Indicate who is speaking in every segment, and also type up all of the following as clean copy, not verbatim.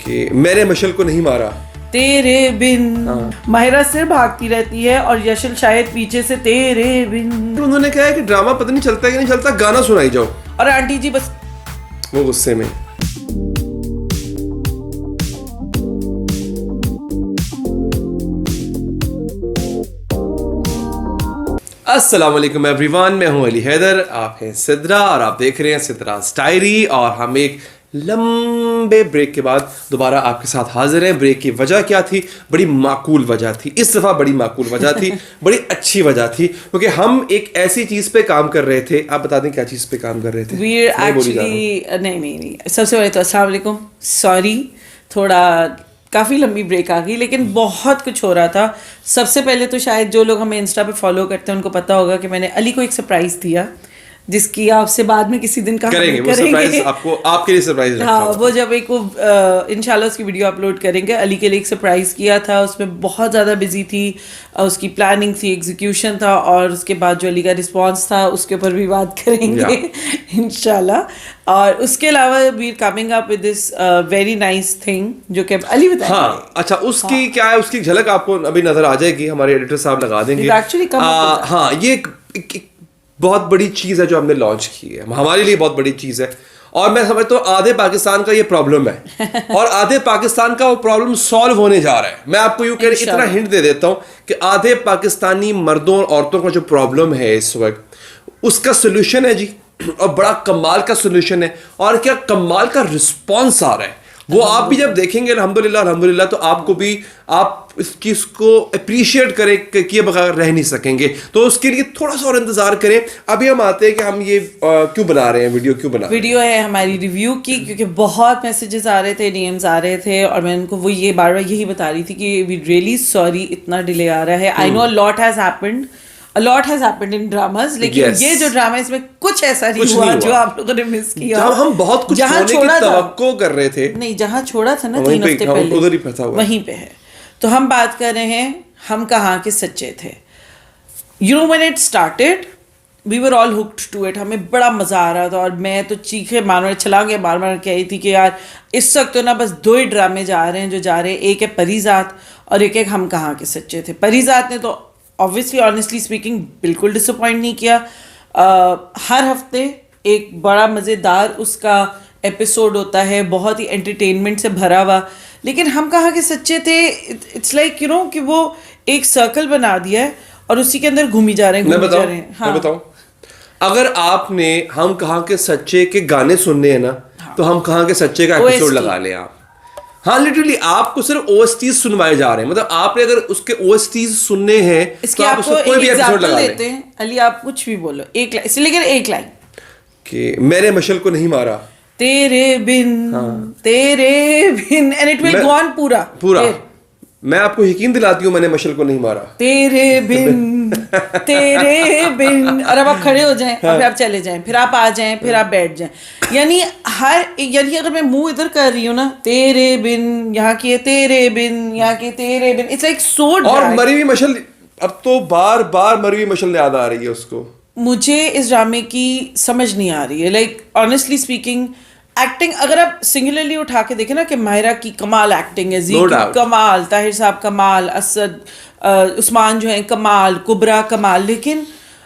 Speaker 1: کہ میں نے مشل کو نہیں مارا
Speaker 2: تیرے بن. ماہرہ صرف بھاگتی رہتی ہے اور یشل شاید پیچھے سے تیرے بن.
Speaker 1: انہوں نے کہا ہے کہ ڈرامہ پتہ نہیں چلتا کہ نہیں چلتا, گانا سنائی جاؤ.
Speaker 2: اور آنٹی جی بس
Speaker 1: وہ غصے میں. السلام علیکم ایوری ون, میں ہوں علی حیدر, آپ ہیں سدرا اور آپ دیکھ رہے ہیں سدراز ڈائری. اور ہم ایک لمبے بریک کے بعد دوبارہ آپ کے ساتھ حاضر ہیں. بریک کی وجہ کیا تھی؟ بڑی معقول وجہ تھی, اس دفعہ بڑی معقول وجہ تھی, بڑی اچھی وجہ تھی, کیونکہ ہم ایک ایسی چیز پہ کام کر رہے تھے. آپ بتا دیں کیا چیز پہ کام کر رہے تھے؟
Speaker 2: نہیں, سب سے پہلے تو السلام علیکم, سوری تھوڑا کافی لمبی بریک آ گئی, لیکن بہت کچھ ہو رہا تھا. سب سے پہلے تو شاید جو لوگ ہمیں انسٹا پہ فالو کرتے ہیں ان کو پتا ہوگا کہ میں نے علی کو ایک سرپرائز دیا, جس کی آپ سے بعد میں کسی دن کریں گے.
Speaker 1: آپ کے لیے سرپرائز.
Speaker 2: ہاں, وہ جب ایک انشاءاللہ اس کی ویڈیو اپلوڈ کریں گے. علی کے لیے ایک سرپرائز کیا تھا, اس میں بہت زیادہ بزی تھی, اس کی پلاننگ تھی, ایگزیکیوشن تھا, اور اس کے بعد جو علی کا رسپانس تھا اس کے اوپر بھی بات کریں گے انشاءاللہ. اور اس کے علاوہ we are coming up with this very nice thing جو کہ علی بتائیں.
Speaker 1: ہاں اچھا, اس کی کیا ہے, اس کی جھلک آپ کو ابھی نظر آ جائے گی, ہمارے ایڈیٹر صاحب لگا دیں گے. ہاں, یہ ایک بہت بڑی چیز ہے جو ہم نے لانچ کی ہے, ہمارے لیے بہت بڑی چیز ہے. اور میں سمجھتا ہوں آدھے پاکستان کا یہ پرابلم ہے, اور آدھے پاکستان کا وہ پرابلم سالو ہونے جا رہا ہے. میں آپ کو یوں کہ اتنا ہنٹ دے دیتا ہوں کہ آدھے پاکستانی مردوں اور عورتوں کا جو پرابلم ہے اس وقت, اس کا سولوشن ہے جی, اور بڑا کمال کا سولوشن ہے. اور کیا کمال کا رسپانس آ رہا ہے, وہ آپ بھی جب دیکھیں گے الحمدللہ تو آپ کو بھی, آپ اس چیز کو اپریشیٹ کریں کیے بغیر رہ نہیں سکیں گے. تو اس کے لیے تھوڑا سا اور انتظار کریں. ابھی ہم آتے ہیں کہ ہم یہ کیوں بنا رہے ہیں, ویڈیو
Speaker 2: ہے ہماری ریویو کی, کیونکہ بہت میسیجز آ رہے تھے, ڈی ایمز آ رہے تھے, اور میں ان کو وہ یہ بار بار یہی بتا رہی تھی کہ وی ریئلی سوری اتنا ڈیلے آ رہا ہے. آئی نو a lot has happened in dramas, لیکن یہ جو ڈرامہ اس میں کچھ ایسا نہیں ہوا جو آپ لوگوں نے مس کیا.
Speaker 1: ہم بہت کچھ ہونے کی توقع کر رہے تھے,
Speaker 2: نہیں جہاں چھوڑا تھا نا 3 ہفتے پہلے وہیں پہ ہے. تو ہم بات کر رہے ہیں ہم کہاں کے سچے تھے. You know when it started we were all hooked to it, ہمیں بڑا مزہ آ رہا تھا, اور میں تو چیخے مار چھلانگے مار کہی تھی کہ یار اس وقت تو نا بس 2 ہی ڈرامے جا رہے ہیں جو جا رہے ہیں, ایک ہے پری ذات اور ایک ہم کہاں کے سچے تھے. پری ذات نے تو obviously honestly speaking بالکل ڈسپوائنٹ نہیں کیا. ہر ہفتے ایک بڑا مزیدار اس کا ایپیسوڈ ہوتا ہے, بہت ہی انٹرٹینمنٹ سے بھرا ہوا. لیکن ہم کہاں کے سچے تھے, اٹس لائک کہ وہ ایک سرکل بنا دیا ہے اور اسی کے اندر گھومی جا رہے ہیں.
Speaker 1: میں بتاؤں, اگر آپ نے ہم کہاں کے سچے کے گانے سننے ہیں نا, تو ہم کہاں کے سچے کا ایپیسوڈ لگا لیں آپ. ہاں لٹرلی آپ کو صرف او ایس ٹیز سنوائے جا رہے ہیں, مطلب آپ نے اگر اس کے او ایس ٹیز سننے ہیں تو آپ اس کو کوئی بھی ایپیسوڈ لگا لیں.
Speaker 2: علی آپ کچھ بھی بولو, لیکن ایک لائن
Speaker 1: کہ میں نے مشل کو نہیں مارا
Speaker 2: تیرے بن and it will go on پورا.
Speaker 1: میں آپ کو یقین دلاتی ہوں میں نے مشل کو نہیں مارا
Speaker 2: تیرے بن. اور اب آپ کھڑے ہو جائیں, پھر آپ چلے جائیں, پھر آپ آ جائیں, پھر آپ بیٹھ جائیں. یعنی اگر میں منہ ادھر کر رہی ہوں نا, تیرے بن یہاں کی, تیرے بن یہاں کی, تیرے بن, اٹس لائک سو.
Speaker 1: اور مری ہوئی مشل, اب تو بار مری ہوئی مشل یاد آ رہی ہے اس کو.
Speaker 2: مجھے اس ڈرامے کی سمجھ نہیں آ رہی ہے. لائک آنیسٹلی اسپیکنگ ایکٹنگ اگر آپ سنگولرلی اٹھا کے دیکھیں نا, کہ ماہرہ کی کمال ایکٹنگ ہے, کمال, طاہر صاحب کمال, اسد عثمان جو ہیں کمال, کبرا کمال, لیکن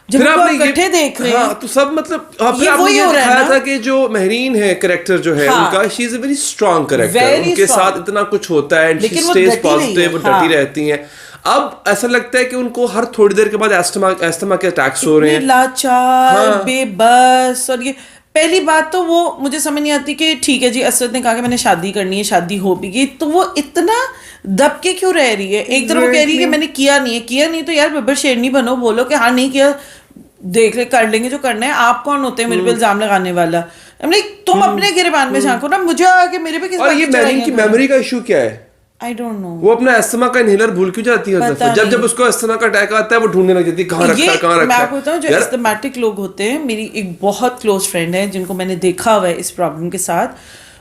Speaker 2: جب آپ اکٹھے دیکھ رہے ہیں
Speaker 1: تو سب مطلب وہی ہو رہا تھا کہ جو مہرین ہے کریکٹر جو ہے ان کا, شی از اے ویری اسٹرانگ کریکٹر, ان کے ساتھ اتنا کچھ ہوتا ہے, شی اسٹیز پازیٹیو, وہ ڈٹی رہتی ہیں. اب ایسا لگتا ہے کہ ان کو ہر تھوڑی دیر کے بعد ایستھما کے اٹیکس ہو رہے ہیں,
Speaker 2: لاچار, بے بس. اور یہ پہلی بات تو وہ مجھے سمجھ نہیں آتی کہ ٹھیک ہے جی اسد نے کہا کہ میں نے شادی کرنی ہے, شادی ہو بھی گئی, تو وہ اتنا دب کے کیوں رہ رہی ہے. ایک طرف وہ کہہ رہی ہے کہ میں نے کیا نہیں تو یار ببر شیرنی بنو, بولو کہ ہاں نہیں کیا, دیکھ لے کر لیں گے جو کرنا ہے. آپ کون ہوتے ہیں میرے پہ الزام لگانے والا؟ تم اپنے گریبان میں جھانکو نا, مجھے آ کے میرے پہ کس بات کی
Speaker 1: میرین کی میموری کا ایشو کیا ہے؟
Speaker 2: I don't know.
Speaker 1: وہ اپنا استھما کا انہیلر بھول کیوں جاتی ہے؟ جب اس کو استھما کا اٹیک آتا ہے وہ ڈھونڈنے لگ جاتی ہے کہاں رکھا ہے.
Speaker 2: میں آپ کو بتاؤں, جو استھمیٹک لوگ ہوتے ہیں, میری ایک بہت کلوز فرینڈ ہے جن کو میں نے دیکھا ہوا ہے اس پرابلم کے ساتھ,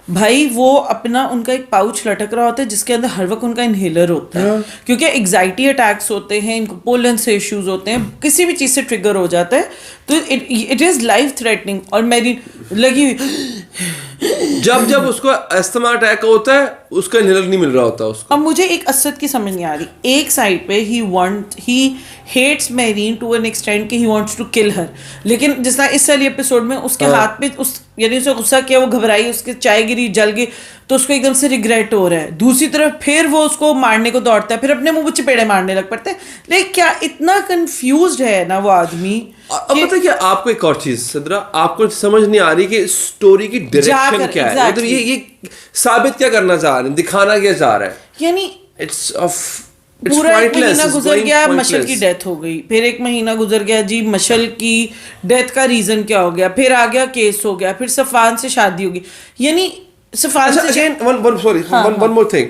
Speaker 2: بھائی وہ اپنا ان کا ایک پاؤچ لٹک رہا ہوتا ہے جس کے اندر ہر وقت ان کا انہیلر ہوتا ہے, کیونکہ ایگزائٹی اٹیکس ہوتے ہیں, ان کو پولن سے ایشوز ہوتے ہیں, کسی بھی چیز سے ٹریگر ہو جاتا ہے, تو اٹ از لائف تھریٹننگ. اور میری لگی ہوئی
Speaker 1: جب اس کو استھما اٹیک ہوتا ہے اس کا انہیلر نہیں مل رہا ہوتا اس کو.
Speaker 2: اب مجھے ایک اسد کی سمجھ نہیں آ رہی. ایک سائڈ پہ he hates marine to an extent کہ ہی وانٹس ٹو کل ہر, لیکن جس طرح اس والی ایپیسوڈ میں اس کے ہاتھ پہ یعنی اسے غصہ کیا, وہ گھبرائی, اس کے چائے گری, جل گئی, تو اس کو ایک دم سے ریگریٹ ہو رہا ہے. دوسری طرف پھر وہ اس کو مارنے کو دوڑتا ہے, پھر اپنے منہ پہ چپیڑے مارنے لگ پڑتے ہیں. لیکن کیا اتنا کنفیوزڈ ہے نا وہ آدمی.
Speaker 1: اب پتہ کیا آپ کو ایک اور چیز صدرا, آپ کو سمجھ نہیں آ رہی کہ اسٹوری کی ڈائریکشن کیا ہے, مطلب یہ ثابت کیا کرنا چاہ رہے ہیں, دکھانا کیا چاہ رہا ہے.
Speaker 2: یعنی
Speaker 1: پورا
Speaker 2: ایک مہینہ گزر گیا, مشل کی ڈیتھ ہو گئی, پھر ایک مہینہ گزر گیا, جی مشل کی ڈیتھ کا ریزن کیا ہو گیا, پھر آ گیا کیس ہو گیا, پھر صفان سے شادی ہوگی. یعنی صفان سے
Speaker 1: ون مور تھنگ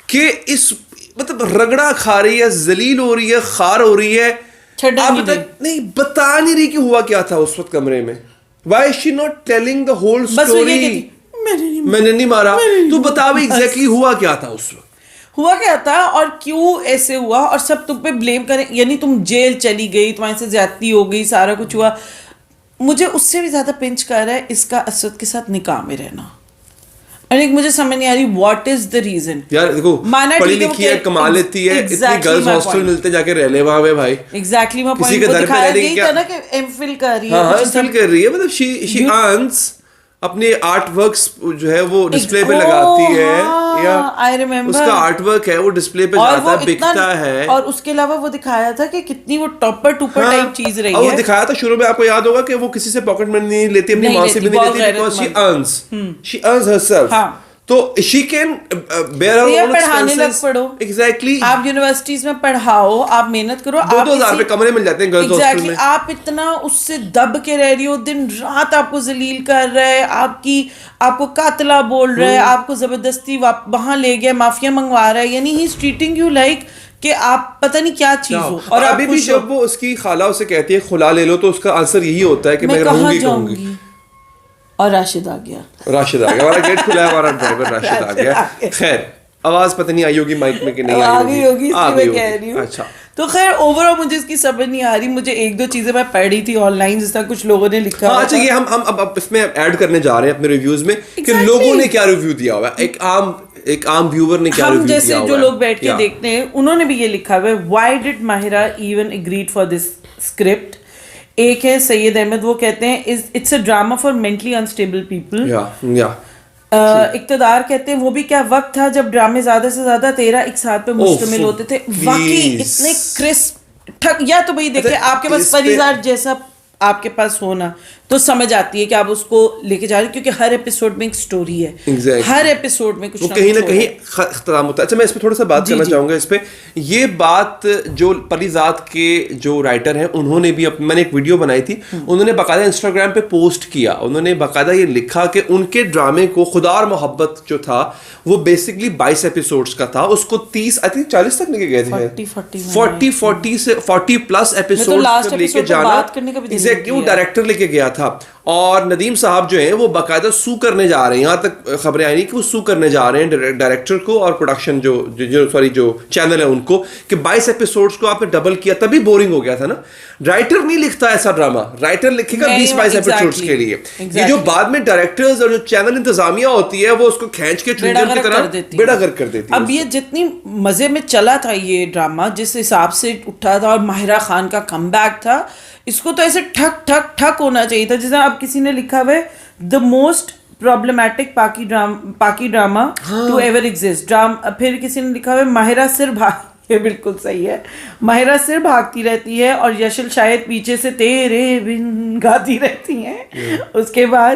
Speaker 1: کہ اس مطلب رگڑا کھا رہی ہے, ذلیل ہو رہی ہے, خار ہو رہی ہے, نہیں بتا نہیں رہی کہ ہوا کیا تھا اس وقت کمرے میں. Why she not telling the whole story, میں نے نہیں مارا, تو بتا بھی ایگزیکٹلی ہوا کیا تھا اس وقت,
Speaker 2: ہوا کیا تھا اور کیوں ایسے ہوا, اور سب تم پہ بلیم کریں. یعنی تم جیل چلی گئی, تمہارے سے زیادتی ہو گئی, سارا کچھ ہوا. مجھے اس سے بھی زیادہ پنچ کر رہا ہے اس کا اسد کے ساتھ نکاح میں رہنا. اور ایک مجھے سمجھ نہیں آ رہی واٹ از دا ریزن.
Speaker 1: یار دیکھو پڑھی لکھی ہے, کما لیتی ہے, اتنی گرلز ہاسٹل ملتے جا کے رہ لے وہاں پہ بھائی.
Speaker 2: ایگزیکٹلی میں کسی کے گھر پہ رہنے کی کیا نا کہ ایم فل کر رہی ہے.
Speaker 1: ہاں ایم فل کر رہی ہے, مطلب شی ارنز اپنے آرٹ ورکس جو ہے وہ ڈسپلے پہ لگاتی ہے, یا اس کا آرٹ ورک ہے وہ ڈسپلے پہ جاتا ہے, بکتا ہے.
Speaker 2: اور اس کے علاوہ وہ دکھایا تھا کہ کتنی وہ ٹاپر ٹوپر ٹائپ چیز رہی ہے.
Speaker 1: وہ دکھایا تھا شروع میں, آپ کو یاد ہوگا کہ وہ کسی سے پاکٹ منی نہیں لیتی, اپنی ماں سے بھی نہیں لیتی, بیکاز شی ارنز ہرسیلف. تو she can bear her own
Speaker 2: پڑھانے لگ پڑو.
Speaker 1: Exactly.
Speaker 2: آپ یونیورسٹیز میں پڑھاؤ, آپ محنت کرو,
Speaker 1: 2,000 روپے کمرے مل جاتے ہیں گرلز ہاسٹل میں.
Speaker 2: آپ اتنا اس سے دب کے رہ رہی ہو, دن رات آپ کو ذلیل کر رہا ہے, آپ کو قاتلہ بول رہا ہے, آپ کو زبردستی وہاں لے گیا, مافیا منگوا رہا ہے. یعنی ہی از ٹریٹنگ یو لائک کہ آپ پتہ نہیں کیا چیز ہو.
Speaker 1: اور ابھی بھی جب وہ اس کی خالہ اسے کہتی ہے خلا لے لو, تو اس کا آنسر یہی ہوتا ہے کہ میں رہوں گی کہوں گی.
Speaker 2: اور راشد آ گیا,
Speaker 1: ہمارا گیٹ کھلا ہے, ہمارا ڈرائیور راشد آ گیا. خیر آواز پتہ نہیں آئی ہوگی مائک میں کہ نہیں
Speaker 2: آئی ہوگی, میں کہہ رہی ہوں. اچھا تو خیر اوور آل مجھے اس کی سمجھ نہیں آ رہی. مجھے ایک دو چیزیں میں پڑھ رہی تھی آن لائن, جس طرح کچھ لوگوں نے لکھا.
Speaker 1: اچھا یہ ہم اب اس میں ایڈ کرنے جا رہے ہیں اپنے ریویوز میں کہ لوگوں نے کیا ریویو دیا ہوا ہے, ایک عام ویور نے کیا ریویو دیا ہوا ہے.
Speaker 2: جیسے جو لوگ بیٹھ کے دیکھتے ہیں انہوں نے بھی یہ لکھا ہوا ہے, why did Mahira even agreed for this script. ایک ہے سید احمد, وہ کہتے ہیں it's a drama for mentally unstable people. Iqtidar کہتے ہیں وہ بھی کیا وقت تھا جب ڈرامے زیادہ سے زیادہ 13 ایک ساتھ پہ مشتمل ہوتے تھے. واقعی اتنے کرسپ یا تو بھائی دیکھیں آپ کے پاس پریزاد جیسا آپ کے پاس ہونا تو سمجھ آتی ہے کہ آپ اس کو لے کے جا رہے ہیں, کیونکہ ہر ایپیسوڈ میں ایک سٹوری ہے, ہر ایپیسوڈ میں کچھ
Speaker 1: کہیں نہ کہیں اختتام ہوتا ہے. اچھا میں اس پہ تھوڑا سا بات کرنا چاہوں گا. اس پہ یہ بات جو پریزاد کے جو رائٹر ہیں انہوں نے بھی, میں نے ایک ویڈیو بنائی تھی, انہوں نے باقاعدہ انسٹاگرام پہ پوسٹ کیا, انہوں نے باقاعدہ یہ لکھا کہ ان کے ڈرامے کو خدا اور محبت جو تھا وہ بیسکلی 22 ایپیسوڈس کا تھا, اس کو 30 آئی تھنک 40 تک لے کے گئے تھے, 40 پلس ایپیسوڈ لے کے جانا, وہ ڈائریکٹر لے کے گیا تھا. اور ندیم صاحب جو ہیں وہ باقاعدہ سو کرنے جا رہے ہیں, یہاں تک خبریں آئی کہ وہ سو کرنے جا رہے ہیں ڈائریکٹر کو اور پروڈکشن جو چینل ہے ان کو, کہ 22 ایپیسوڈز کو آپ نے ڈبل کیا, تبھی بورنگ ہو گیا تھا نا. رائٹر نہیں لکھتا ایسا ڈراما, رائٹر لکھے گا 20-22 ایپیسوڈز کے لیے. یہ جو بعد میں ڈائریکٹرز اور جو چینل انتظامیہ ہوتی ہے وہ اس کو کھینچ کے چنجن کی طرح بیڑا گرک کر دیتی ہے.
Speaker 2: اب یہ جتنی مزے میں چلا تھا یہ ڈراما, جس حساب سے اٹھا تھا, اور ماہرہ خان کا کم بیک تھا, اس کو تو ایسے ٹھک ٹھک ٹھک ہونا چاہیے تھا. جیسے اب کسی نے لکھا ہوا ہے دا موسٹ پرابلمٹک پاکی ڈراما ٹو ایور ایگزسٹ. پھر کسی نے لکھا ہوا ہے ماہرہ صرف یہ بالکل صحیح ہے, ماہرہ صرف بھاگتی رہتی ہے اور یشل شاید پیچھے سے تیرے بن گاتی رہتی ہیں. اس کے بعد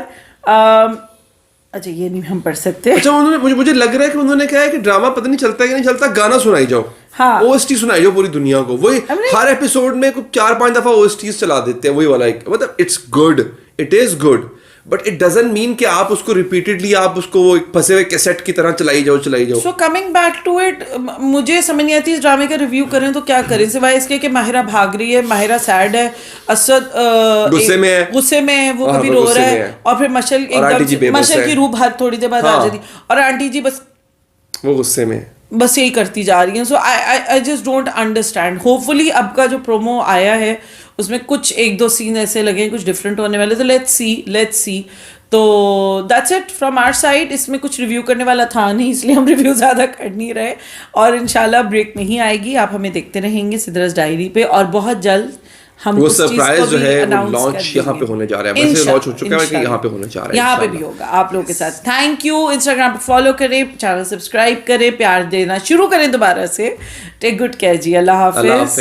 Speaker 2: اچھا یہ نہیں ہم پڑھ سکتے.
Speaker 1: اچھا مجھے لگ رہا ہے کہ انہوں نے کہا ہے کہ ڈرامہ پتہ نہیں چلتا کہ نہیں چلتا, گانا سنائی جاؤ, او ایس ٹی سنائی جاؤ پوری دنیا کو. وہی ہر ایپیسوڈ میں 4-5 دفعہ او ایس ٹیز چلا دیتے ہیں, وہی والا. مطلب it's good, it is good, but it doesn't mean کہ آپ اس کو ریپیٹڈلی آپ اس کو وہ پھنسے ہوئے کیسٹ کی طرح چلائی جاؤ.
Speaker 2: So coming back to it, مجھے سمجھ نہیں آتی اس ڈرامے کا ریویو کریں تو کیا کریں, سوائے اس کے کہ ماہرہ بھاگ رہی ہے, ماہرہ سیڈ ہے, اسد غصے میں ہے, وہ کبھی رو رہا ہے, اور پھر مشل کی روح بھر تھوڑی دیر بعد آ جاتی, اور آنٹی جی بس
Speaker 1: وہ غصے میں
Speaker 2: بس یہی کرتی جا رہی ہیں. So I just don't understand. Hopefully اب کا جو پرومو آیا ہے اس میں کچھ 1-2 سین ایسے لگے کچھ ڈفرینٹ ہونے والے, تو لیٹس سی. تو that's it from our side. اس میں کچھ ریویو کرنے والا تھا نہیں, اس لیے ہم ریویو زیادہ کر نہیں رہے, اور انشاءاللہ بریک نہیں آئے گی, آپ ہمیں دیکھتے رہیں گے سدرس ڈائری پہ, اور بہت جلد ہم
Speaker 1: وہ سرپرائز جو ہے وہ لانچ یہاں پہ ہونے جا رہا ہے, ویسے لانچ ہو چکا ہے کہ یہاں پہ ہونے جا رہا ہے,
Speaker 2: یہاں پہ بھی ہوگا آپ لوگوں کے ساتھ. Thank you. انسٹاگرام پہ فالو کریں, چینل سبسکرائب کریں, پیار دینا شروع کریں دوبارہ سے. ٹیک گڈ کیئر جی. اللہ حافظ.